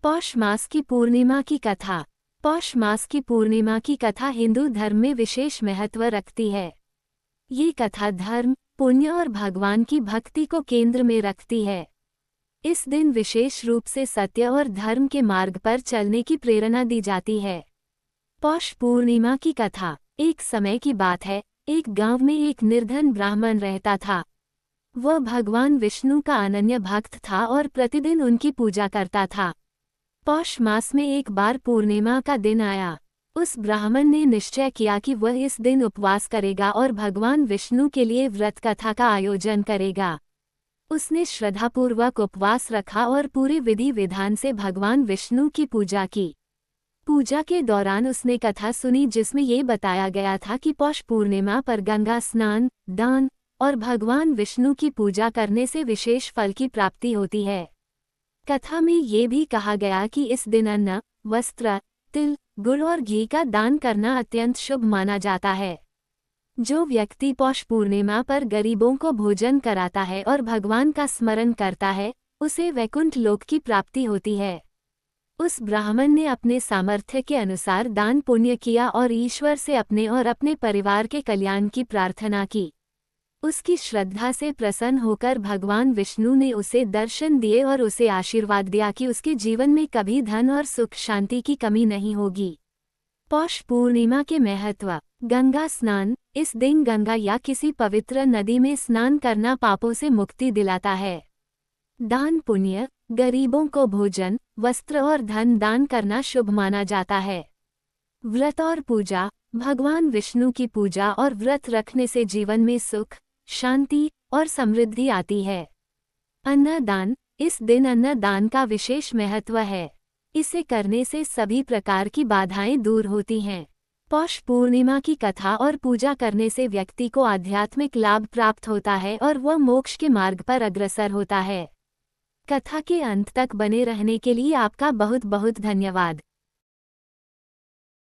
पौष मास की पूर्णिमा की कथा। पौष मास की पूर्णिमा की कथा हिंदू धर्म में विशेष महत्व रखती है। ये कथा धर्म, पुण्य और भगवान की भक्ति को केंद्र में रखती है। इस दिन विशेष रूप से सत्य और धर्म के मार्ग पर चलने की प्रेरणा दी जाती है। पौष पूर्णिमा की कथा। एक समय की बात है, एक गांव में एक निर्धन ब्राह्मण रहता था। वह भगवान विष्णु का अनन्य भक्त था और प्रतिदिन उनकी पूजा करता था। पौष मास में एक बार पूर्णिमा का दिन आया। उस ब्राह्मण ने निश्चय किया कि वह इस दिन उपवास करेगा और भगवान विष्णु के लिए व्रत कथा का आयोजन करेगा। उसने श्रद्धापूर्वक उपवास रखा और पूरे विधि विधान से भगवान विष्णु की पूजा की। पूजा के दौरान उसने कथा सुनी जिसमें ये बताया गया था कि पौष पूर्णिमा पर गंगा स्नान, दान और भगवान विष्णु की पूजा करने से विशेष फल की प्राप्ति होती है। कथा में ये भी कहा गया कि इस दिन अन्न, वस्त्र, तिल, गुड़ और घी का दान करना अत्यंत शुभ माना जाता है। जो व्यक्ति पौष पूर्णिमा पर गरीबों को भोजन कराता है और भगवान का स्मरण करता है, उसे वैकुंठ लोक की प्राप्ति होती है। उस ब्राह्मण ने अपने सामर्थ्य के अनुसार दान पुण्य किया और ईश्वर से अपने और अपने परिवार के कल्याण की प्रार्थना की। उसकी श्रद्धा से प्रसन्न होकर भगवान विष्णु ने उसे दर्शन दिए और उसे आशीर्वाद दिया कि उसके जीवन में कभी धन और सुख शांति की कमी नहीं होगी। पौष पूर्णिमा के महत्व। गंगा स्नान। इस दिन गंगा या किसी पवित्र नदी में स्नान करना पापों से मुक्ति दिलाता है। दान पुण्य। गरीबों को भोजन, वस्त्र और धन दान करना शुभ माना जाता है। व्रत और पूजा। भगवान विष्णु की पूजा और व्रत रखने से जीवन में सुख, शांति और समृद्धि आती है। अन्नदान। इस दिन अन्नदान का विशेष महत्व है। इसे करने से सभी प्रकार की बाधाएं दूर होती हैं। पौष पूर्णिमा की कथा और पूजा करने से व्यक्ति को आध्यात्मिक लाभ प्राप्त होता है और वह मोक्ष के मार्ग पर अग्रसर होता है। कथा के अंत तक बने रहने के लिए आपका बहुत बहुत धन्यवाद।